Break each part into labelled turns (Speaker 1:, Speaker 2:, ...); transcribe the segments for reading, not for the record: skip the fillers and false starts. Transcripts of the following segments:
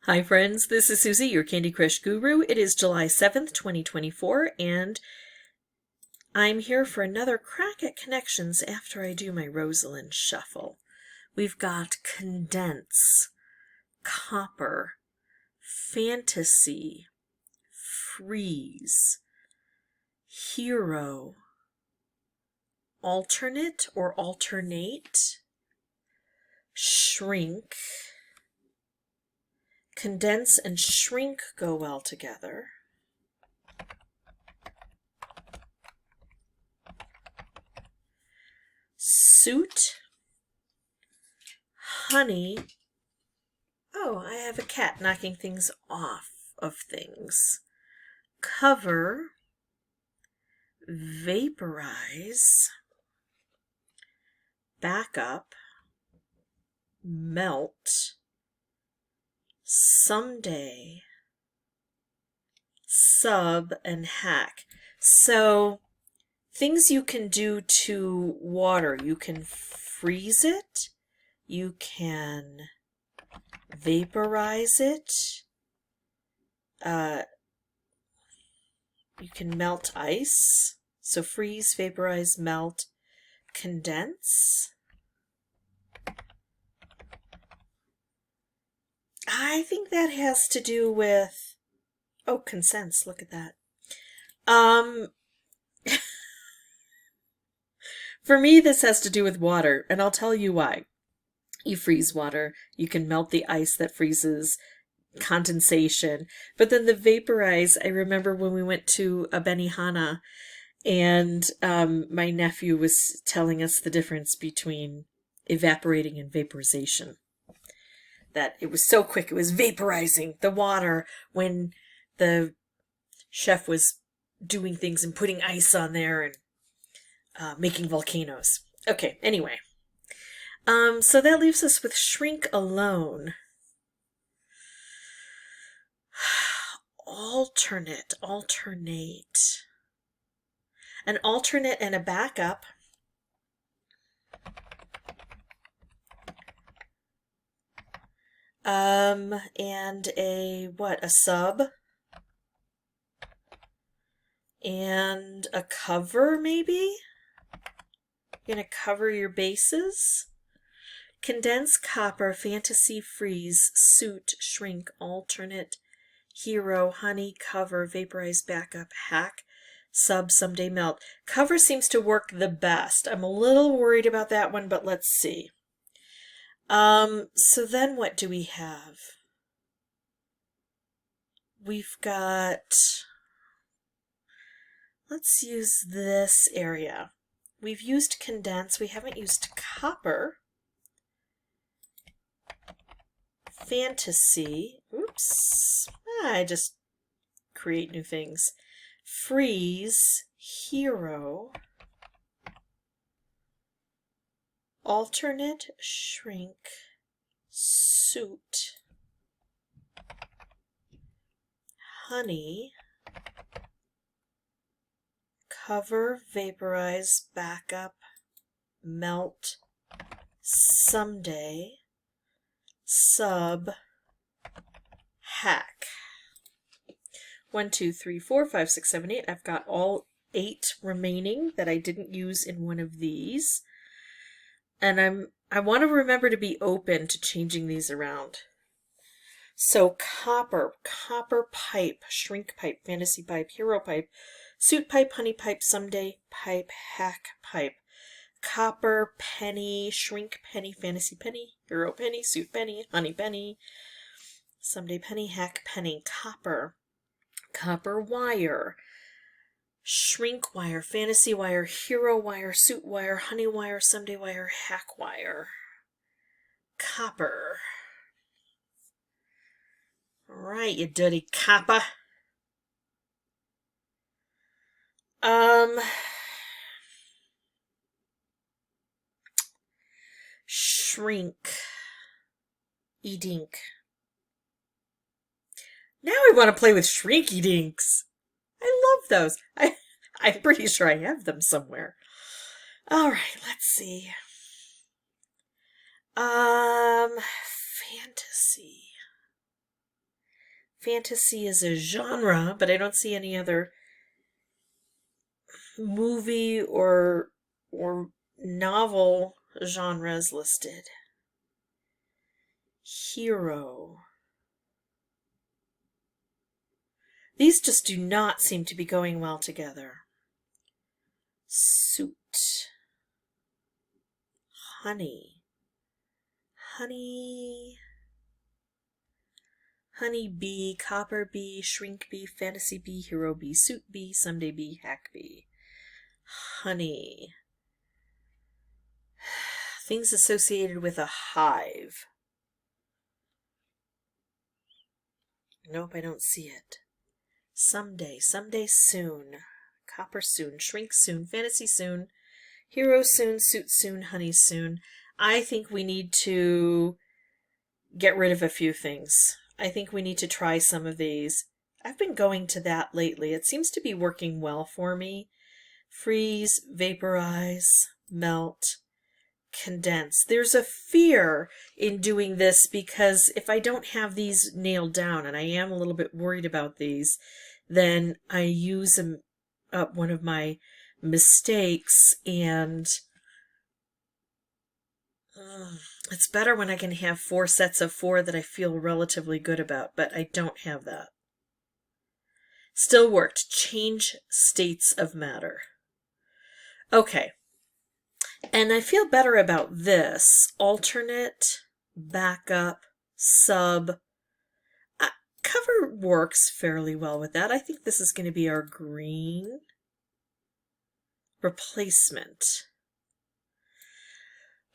Speaker 1: Hi friends, this is Suzy, your Candy Crush guru. It is July 7th, 2024, and I'm here for another crack at connections after I do my Rosalind shuffle. We've got Condense, Copper, Fantasy, Freeze, Hero, Alternate or Alternate, Shrink. Condense and shrink go well together. Suit, honey. Oh, I have a cat knocking things off of things. Cover, vaporize, back up, melt, someday, sub, and hack. So things you can do to water. You can freeze it, you can vaporize it, you can melt ice. So freeze, vaporize, melt, condense. I think that has to do with, oh, consents, look at that. For me, this has to do with water, and I'll tell you why. You freeze water, you can melt the ice that freezes, condensation, but then the vaporize, I remember when we went to a Benihana, and my nephew was telling us the difference between evaporating and vaporization. That it was so quick, it was vaporizing the water when the chef was doing things and putting ice on there and making volcanoes. Okay, anyway. So that leaves us with shrink alone. Alternate. An alternate and a backup. And a sub? And a cover, maybe? You're gonna cover your bases? Condense, copper, fantasy, freeze, suit, shrink, alternate, hero, honey, cover, vaporize, backup, hack, sub, someday, melt. Cover seems to work the best. I'm a little worried about that one, but let's see. So then what do we have? We've got, let's use this area. We've used condense, we haven't used copper. Fantasy, oops, I just create new things. Freeze, hero, alternate, shrink, suit, honey, cover, vaporize, backup, melt, someday, sub, hack. 1, 2, 3, 4, 5, 6, 7, 8. I've got all 8 remaining that I didn't use in one of these. And I want to remember to be open to changing these around. So copper pipe, shrink pipe, fantasy pipe, hero pipe, suit pipe, honey pipe, someday pipe, hack pipe. Copper, penny, shrink penny, fantasy penny, hero penny, suit penny, honey penny, someday penny, hack penny. Copper wire, shrink wire, fantasy wire, hero wire, suit wire, honey wire, someday wire, hack wire. Copper. All right, you dirty copper. Shrink. E-dink. Now I want to play with Shrinky Dinks. I love those. I'm pretty sure I have them somewhere. All right, let's see. Fantasy. fantasy as a genre, but I don't see any other movie or novel genres listed. Hero. These just do not seem to be going well together. Suit. Honey. Honey. Honey bee, copper bee, shrink bee, fantasy bee, hero bee, suit bee, someday bee, hack bee. Honey. Things associated with a hive. Nope, I don't see it. Someday, someday soon. Copper soon, shrink soon, fantasy soon, hero soon, suit soon, honey soon. I think we need to get rid of a few things. I think we need to try some of these. I've been going to that lately. It seems to be working well for me. Freeze, vaporize, melt, condense. There's a fear in doing this because if I don't have these nailed down, and I am a little bit worried about these, then I use up one of my mistakes, and it's better when I can have 4 sets of 4 that I feel relatively good about, but I don't have that. Still worked. Change states of matter. Okay. And I feel better about this. Alternate, backup, sub. Cover works fairly well with that. I think this is going to be our green. Replacement.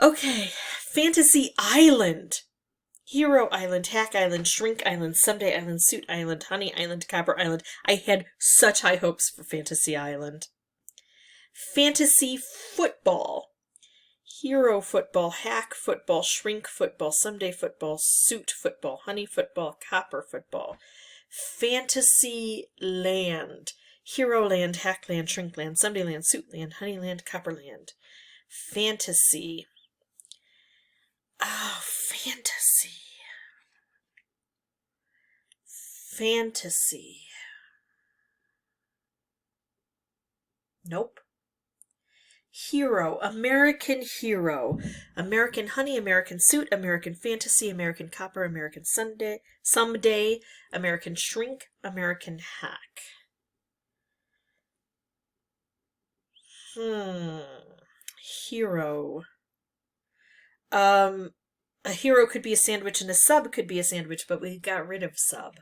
Speaker 1: Okay, Fantasy Island. Hero Island, Hack Island, Shrink Island, Someday Island, Suit Island, Honey Island, Copper Island. I had such high hopes for Fantasy Island. Fantasy Football. Hero Football, Hack Football, Shrink Football, Someday Football, Suit Football, Honey Football, Copper Football. Fantasy Land. Hero Land, Hack Land, Shrink Land, Someday Land, Suit Land, Honey Land, Copper Land. Fantasy. Oh, fantasy. Fantasy. Nope. Hero, American Hero, American Honey, American Suit, American Fantasy, American Copper, American Someday, American Shrink, American Hack. Hero. A hero could be a sandwich and a sub could be a sandwich, but we got rid of sub.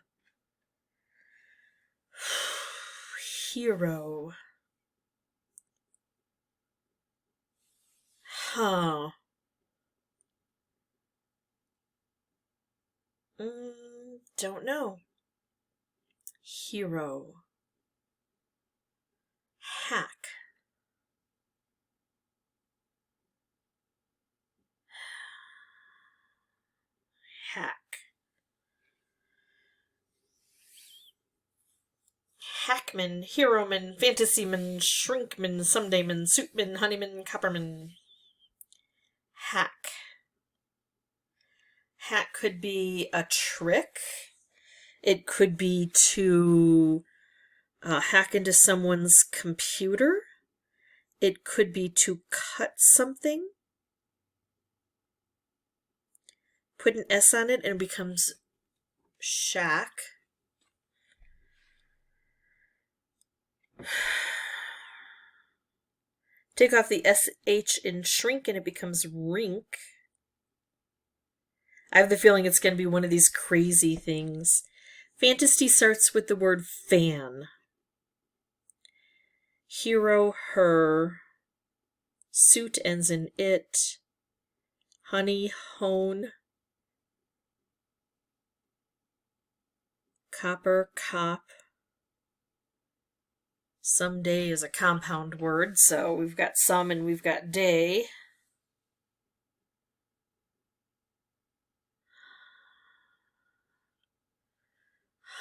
Speaker 1: Hero. Huh. Don't know. Hero. Hack. Hack. Hackman, Heroman, Fantasyman, Shrinkman, Somedayman, Suitman, Honeyman, Copperman. Hack. Hack could be a trick. It could be to hack into someone's computer. It could be to cut something. Put an S on it and it becomes shack. Take off the SH in shrink and it becomes rink. I have the feeling it's going to be one of these crazy things. Fantasy starts with the word fan. Hero, her. Suit ends in it. Honey, hone. Copper, cop. Someday is a compound word, so we've got some and we've got day.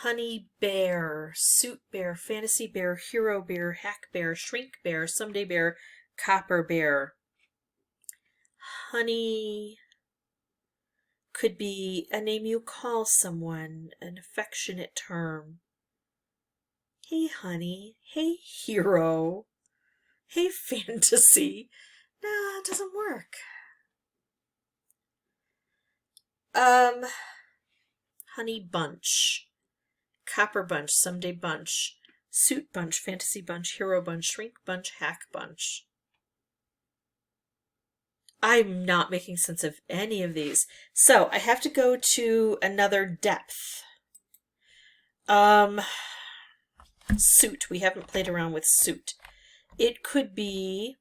Speaker 1: Honey bear, suit bear, fantasy bear, hero bear, hack bear, shrink bear, someday bear, copper bear. Honey, Could be a name you call someone, an affectionate term. Hey, honey. Hey, hero. Hey, fantasy. Nah, it doesn't work. Honey bunch. Copper bunch, someday bunch. Suit bunch, fantasy bunch, hero bunch, shrink bunch, hack bunch. I'm not making sense of any of these. So I have to go to another depth. Suit. We haven't played around with suit. It could be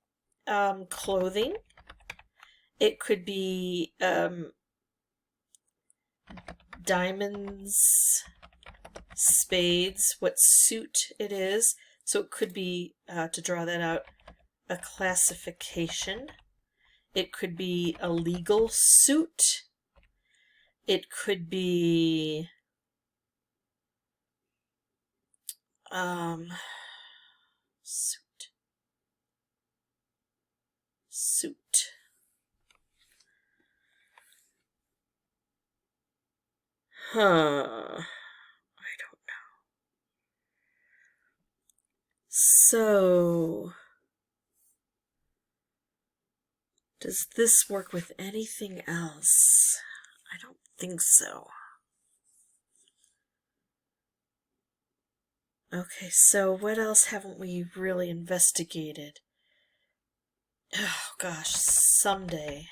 Speaker 1: clothing. It could be diamonds, spades, what suit it is. So it could be, to draw that out, a classification. It could be a legal suit. It could be suit. I don't know. So, does this work with anything else? I don't think so. Okay, so what else haven't we really investigated? Oh gosh, someday.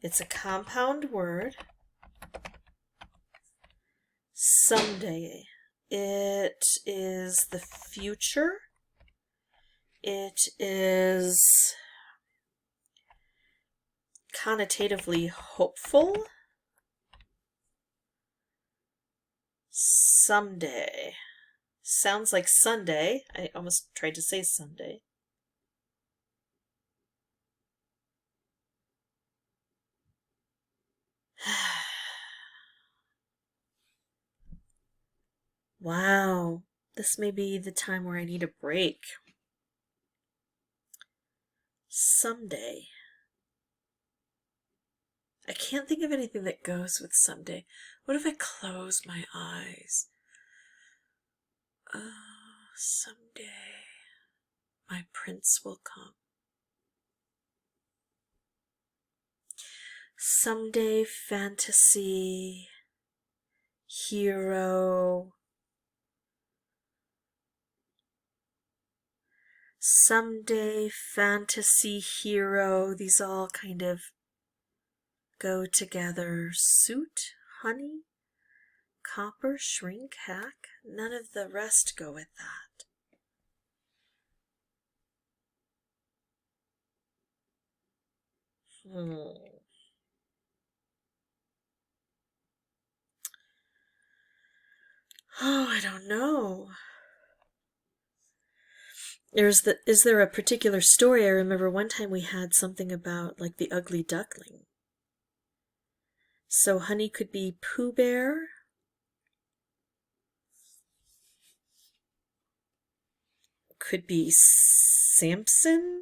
Speaker 1: It's a compound word. Someday. It is the future. It is connotatively hopeful. Someday. Sounds like Sunday. I almost tried to say Sunday. Wow. This may be the time where I need a break. Someday. I can't think of anything that goes with someday. What if I close my eyes? Oh, someday my prince will come. Someday fantasy, hero. Someday fantasy, hero. These all kind of go together. Suit, honey, copper, shrink, hack. None of the rest go with that. Oh, I don't know. Is there a particular story? I remember one time we had something about like the ugly duckling. So honey could be Pooh Bear. Could be Samson.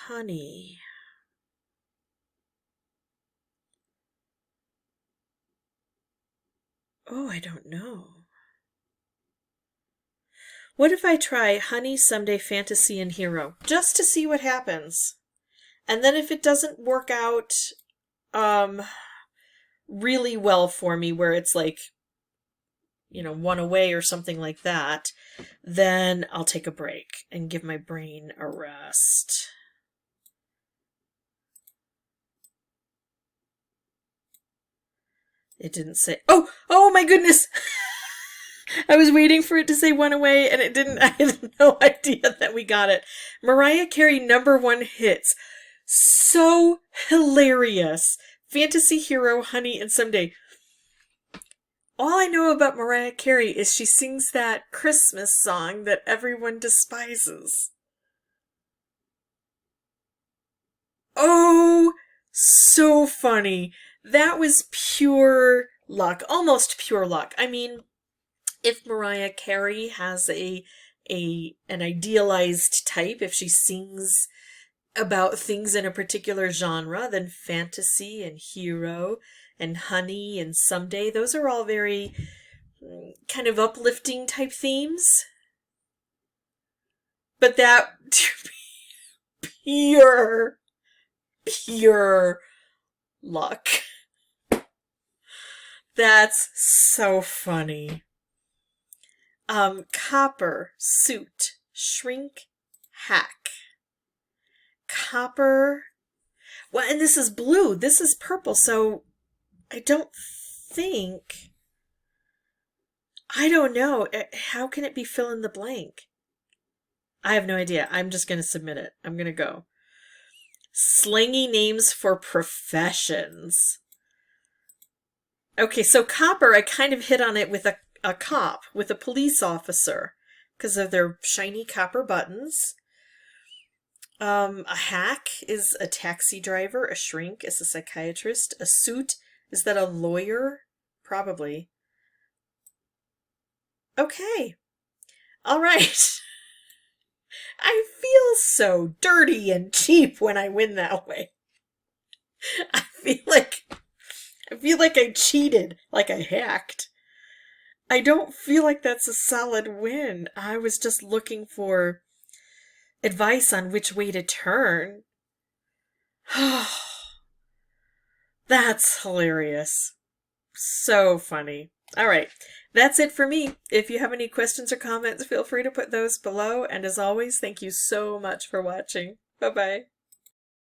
Speaker 1: Honey. Oh, I don't know. What if I try honey, someday, fantasy, and hero? Just to see what happens. And then if it doesn't work out really well for me, where it's like, one away or something like that, then I'll take a break and give my brain a rest. It didn't say, oh my goodness! I was waiting for it to say one away and it didn't. I had no idea that we got it. Mariah Carey #1 hits. So hilarious. Fantasy, hero, honey, and someday. All I know about Mariah Carey is she sings that Christmas song that everyone despises. Oh, so funny. That was pure luck. Almost pure luck. I mean, if Mariah Carey has a an idealized type. If she sings about things in a particular genre, then fantasy and hero and honey and someday, those are all very kind of uplifting type themes. But that pure luck. That's so funny. Copper, suit, shrink, hack. Copper. Well, and this is blue. This is purple, so I don't know. How can it be fill in the blank? I have no idea. I'm just going to submit it. I'm going to go. Slangy names for professions. Okay, so copper, I kind of hit on it with a cop, with a police officer, because of their shiny copper buttons. A hack is a taxi driver. A shrink is a psychiatrist. A suit, is that a lawyer? Probably. Okay. All right. I feel so dirty and cheap when I win that way. I feel like I cheated, like I hacked. I don't feel like that's a solid win. I was just looking for advice on which way to turn. That's hilarious. So funny. All right, that's it for me. If you have any questions or comments, feel free to put those below. And as always, thank you so much for watching. Bye-bye.